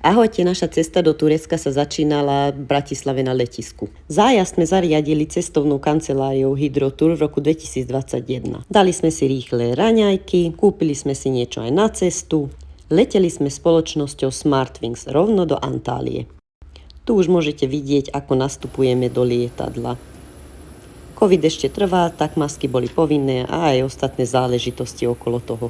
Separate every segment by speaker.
Speaker 1: Ahojte, naša cesta do Turecka sa začínala v Bratislave na letisku. Zájazd sme zariadili cestovnou kanceláriou Hydrotour v roku 2021. Dali sme si rýchle raňajky, kúpili sme si niečo aj na cestu. Leteli sme spoločnosťou Smartwings rovno do Antálie. Tu už môžete vidieť, ako nastupujeme do lietadla. Covid ešte trvá, tak masky boli povinné a aj ostatné záležitosti okolo toho.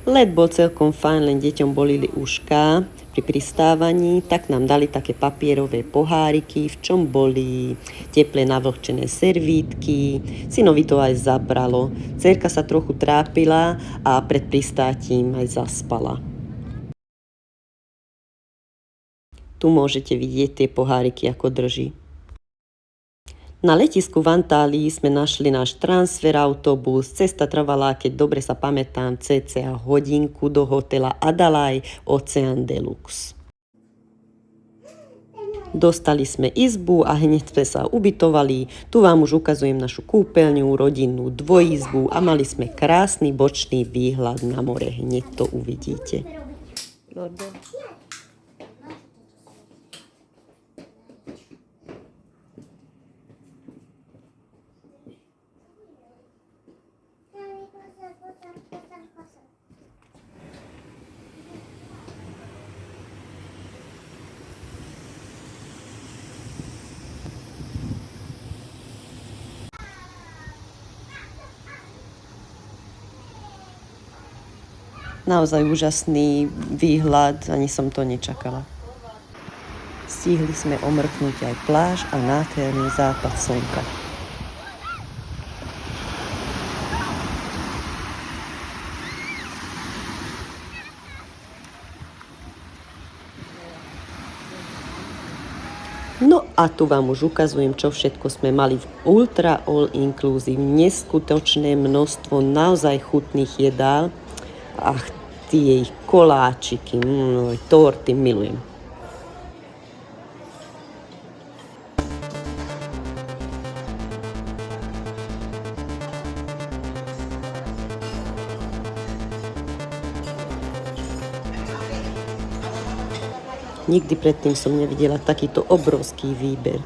Speaker 1: Let bol celkom fajn, len deťom bolili ušká pri pristávaní, tak nám dali také papierové poháriky, v čom boli teplé navlhčené servítky. Synovi to aj zabralo. Dcérka sa trochu trápila a pred pristátím aj zaspala. Tu môžete vidieť tie poháriky, ako drží. Na letisku v Antálii sme našli náš transfer autobus. Cesta trvala, keď dobre sa pamätám, cca hodinku do hotela Adalaj Ocean Deluxe. Dostali sme izbu a hneď sme sa ubytovali. Tu vám už ukazujem našu kúpeľňu, rodinnú dvojizbu a mali sme krásny bočný výhľad na more. Hneď to uvidíte. Naozaj úžasný výhľad, ani som to nečakala. Stihli sme omrknúť aj pláž a nádherný západ slnka. No a tu vám už ukazujem, čo všetko sme mali v Ultra All Inclusive. Neskutočné množstvo naozaj chutných jedál. Ach, tie ich koláčiky, torty milujem. Nikdy predtým som nevidela takýto obrovský výber.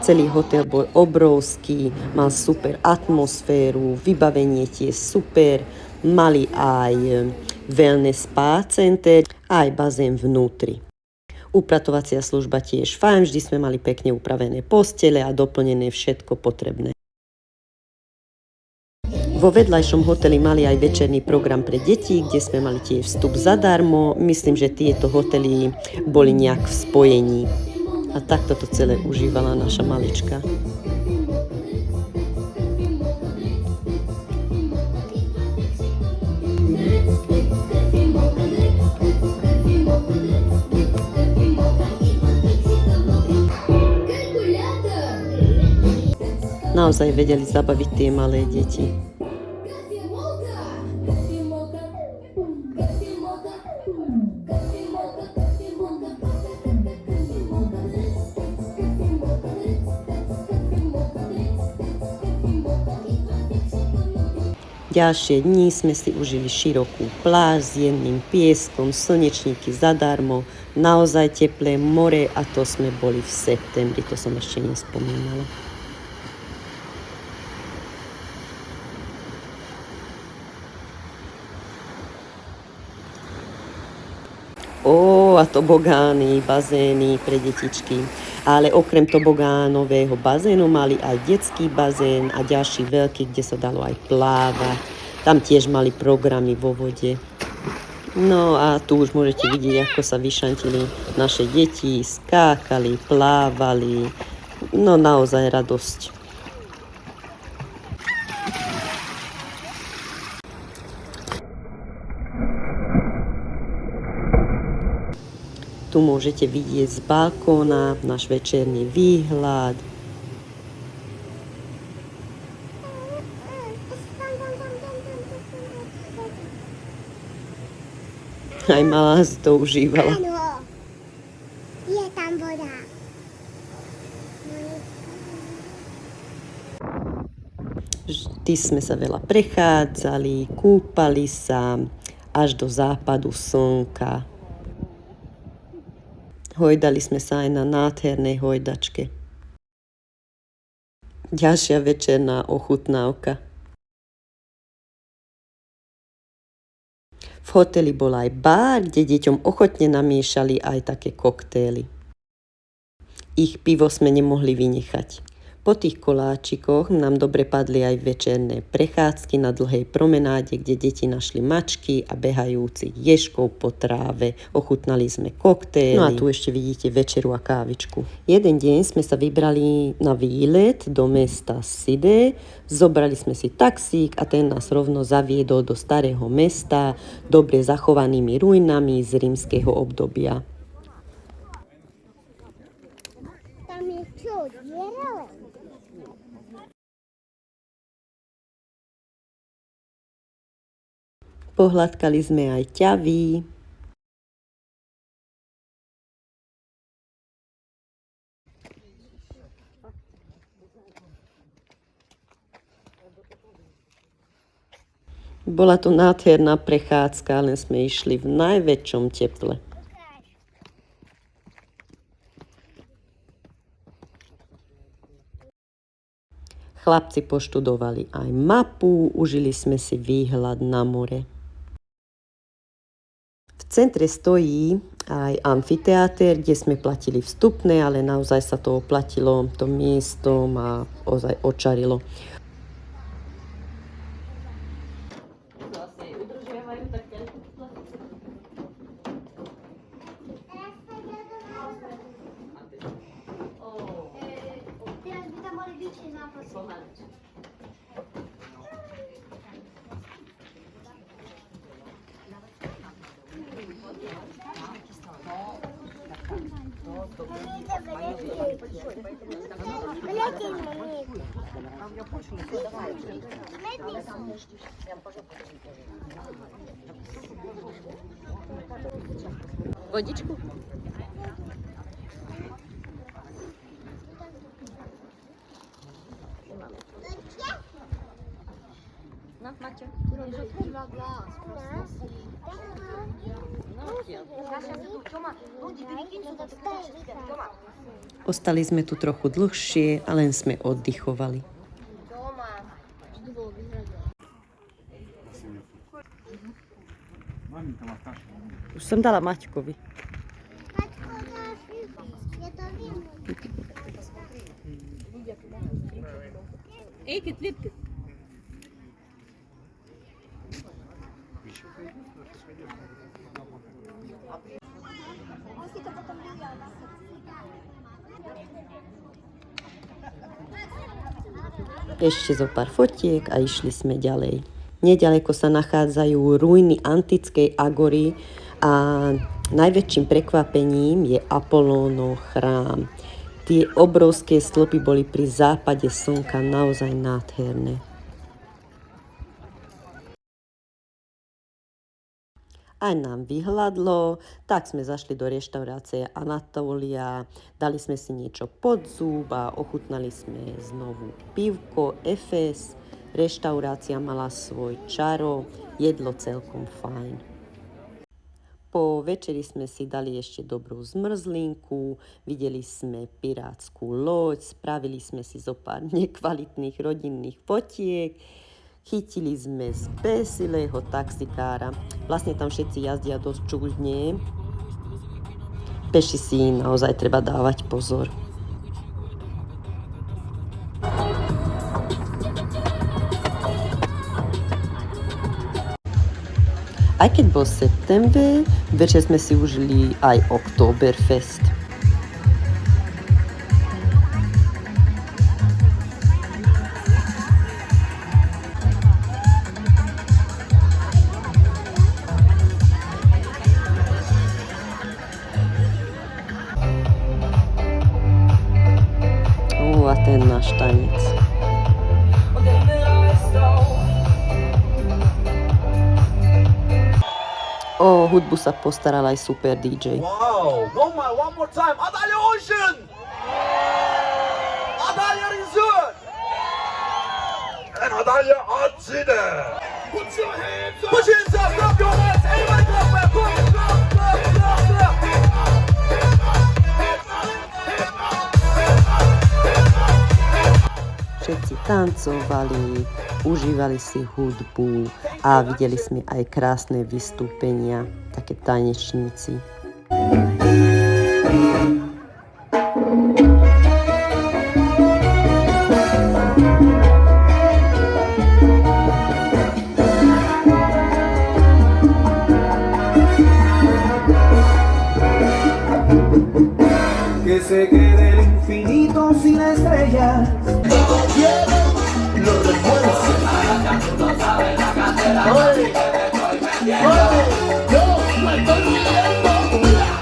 Speaker 1: Celý hotel bol obrovský, mal super atmosféru, vybavenie tiež super, mali aj wellness spa center, aj bazén vnútri. Upratovacia služba tiež fajn, vždy sme mali pekne upravené postele a doplnené všetko potrebné. Vo vedľajšom hoteli mali aj večerný program pre deti, kde sme mali tiež vstup zadarmo. Myslím, že tieto hotely boli nejak v spojení. A takto to celé užívala naša malička. Naozaj vedeli zabaviť tie malé deti. Ďalšie dni sme si užili širokú pláž s jemným pieskom, slnečníky zadarmo, naozaj teplé more a to sme boli v septembri, to som ešte nespomínala. A tobogány, bazény pre detičky. Ale okrem tobogánového bazénu mali aj detský bazén a ďalší veľký, kde sa dalo aj plávať. Tam tiež mali programy vo vode. No a tu už môžete vidieť, ako sa vyšantili naše deti, skákali, plávali. No naozaj radosť. Tu môžete vidieť z balkóna náš večerný výhľad. Aj malá si to užívala.
Speaker 2: Áno, je tam voda.
Speaker 1: Vždy sme sa veľa prechádzali, kúpali sa až do západu slnka. Hojdali sme sa aj na nádhernej hojdačke. Ďalšia večerná ochutnávka. V hoteli bol aj bar, kde deťom ochotne namiešali aj také koktély. Ich pivo sme nemohli vynechať. Po tých koláčikoch nám dobre padli aj večerné prechádzky na dlhej promenáde, kde deti našli mačky a behajúcich ježkov po tráve. Ochutnali sme koktély. No a tu ešte vidíte večeru a kávičku. Jeden deň sme sa vybrali na výlet do mesta Side. Zobrali sme si taxík a ten nás rovno zaviedol do starého mesta, dobre zachovanými ruinami z rímskeho obdobia.
Speaker 2: Tam je čo, diera?
Speaker 1: Pohľadkali sme aj ťavy. Bola to nádherná prechádzka, len sme išli v najväčšom teple. Chlapci poštudovali aj mapu, užili sme si výhľad na more. V centre stojí aj amfiteáter, kde sme platili vstupné, ale naozaj sa to oplatilo, to miesto ma ozaj očarilo.
Speaker 2: Teraz by tam boli vyššie zápasy.
Speaker 1: Vodičku? No, Maťo. Ostali sme tu trochu dlhšie a len sme oddychovali. Už som dala Maťkovi.
Speaker 2: Maťko, dáš vypísť, ja to viem. On si to potom vyjal na
Speaker 1: Ešte zo pár fotiek a išli sme ďalej. Nedaleko sa nachádzajú ruiny antickej agory a najväčším prekvapením je Apolónov chrám. Tie obrovské stĺpy boli pri západe slnka naozaj nádherné. Aj nám vyhľadlo, tak sme zašli do reštaurácie Anatolia, dali sme si niečo pod zub a ochutnali sme znovu pivko Efes. Reštaurácia mala svoj čaro, jedlo celkom fajn. Po večeri sme si dali ešte dobrú zmrzlinku, videli sme pirátskú loď, spravili sme si zo pár nekvalitných rodinných fotiek, chytili sme spesilého taxikára. Vlastne tam všetci jazdia dosť čudne. Peši si naozaj treba dávať pozor. Aj keď bol september, večer sme si užili aj Oktoberfest. A ten náš tanec. O hudbu sa postaral aj super DJ.
Speaker 3: Wow! One more time! Antalya Ocean! Antalya Resort! And are your odds in there? Put your hands up! Put your hands up! Clap your hands! Everybody clap, clap, clap, clap, clap, clap,
Speaker 1: Všetci tancovali, užívali si hudbu a videli sme aj krásne vystúpenia, také tanečníci.
Speaker 4: Que se quede el infinito sin estrellas.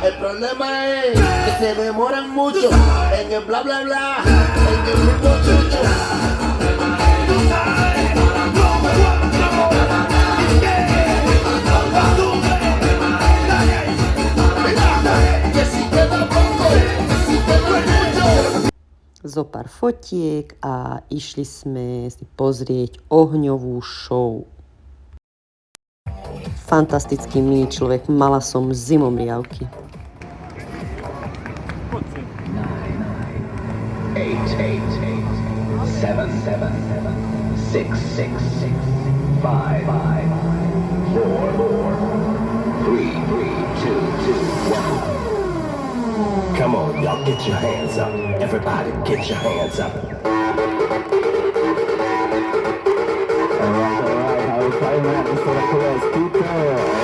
Speaker 5: El problema es que se demoran mucho en el bla bla bla, en el mismo chucho. Que si queda poco, que si queda mucho.
Speaker 1: Zopár fotiek a išli sme si pozrieť ohňovú show. Fantastický milý človek, mala som zimomriavky.
Speaker 6: 8, 7, 7, 6, 5, 4, 3, 2, 1. Come on, y'all, get your hands up. Everybody, get your hands up. Alright, I was trying that instead of Perez. Keep going.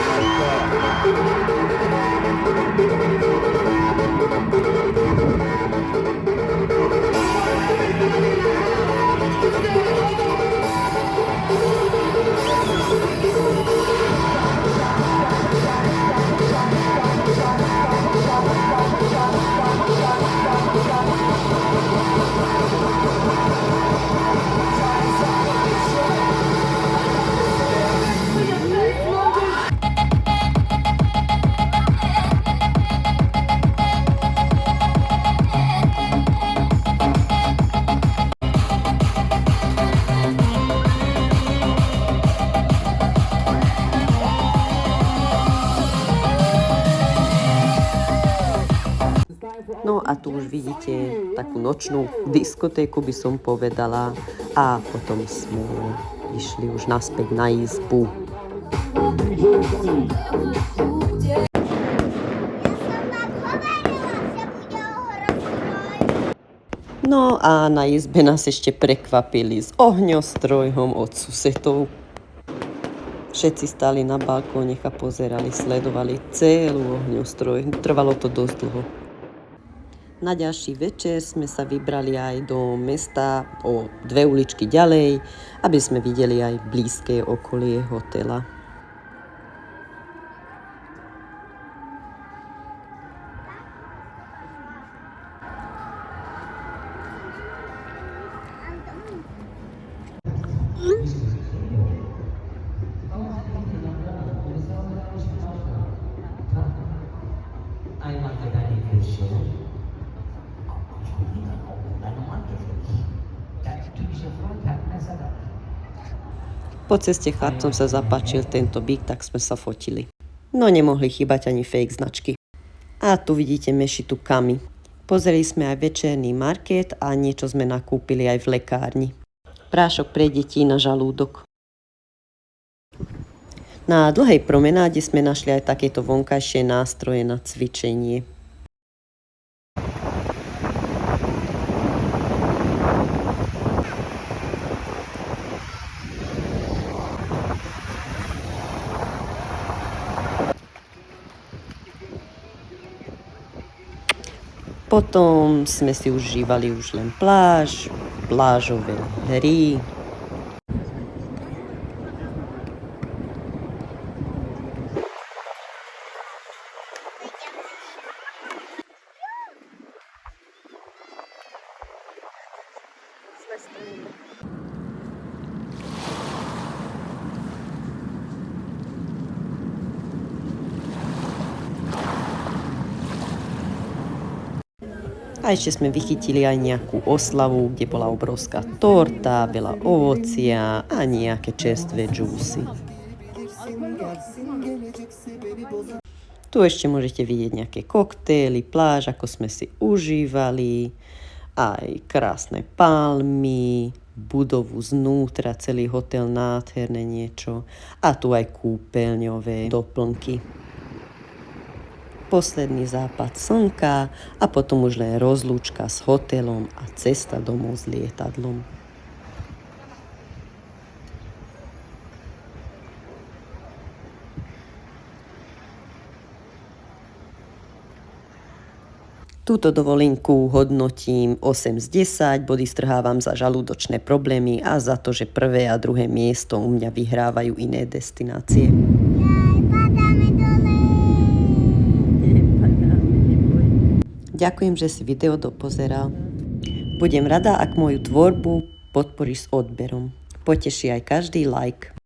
Speaker 1: No a tu už vidíte takú nočnú diskotéku, by som povedala. A potom sme išli už naspäť na izbu.
Speaker 2: Ja som vám hovorila, že bude ohrostroj.
Speaker 1: No a na izbe nás ešte prekvapili s ohňostrojom od susedov. Všetci stáli na balkóne a pozerali, sledovali celú ohňostroj. Trvalo to dosť dlho. Na ďalší večer sme sa vybrali aj do mesta o 2 uličky ďalej, aby sme videli aj blízke okolie hotela. Po ceste chlapcom sa zapáčil tento byk, tak sme sa fotili. No nemohli chýbať ani fake značky. A tu vidíte mešitu Kami. Pozreli sme aj večerný market a niečo sme nakúpili aj v lekárni. Prášok pre deti na žalúdok. Na dlhej promenáde sme našli aj takéto vonkajšie nástroje na cvičenie. Potom sme si užívali už len pláž, plážové hry. A ešte sme vychytili aj nejakú oslavu, kde bola obrovská torta, veľa ovocia a nejaké čerstvé džúsy. Tu ešte môžete vidieť nejaké koktély, pláž, ako sme si užívali, aj krásne palmy, budovu znútra, celý hotel, nádherné niečo. A tu aj kúpeľňové doplnky. Posledný západ slnka a potom už len rozlúčka s hotelom a cesta domov s lietadlom. Túto dovolenku hodnotím 8 z 10, body strhávam za žalúdočné problémy a za to, že prvé a druhé miesto u mňa vyhrávajú iné destinácie.
Speaker 2: Padáme dole.
Speaker 1: Ďakujem, že si video dopozeral. Budem rada, ak moju tvorbu podporíš s odberom. Poteší aj každý like.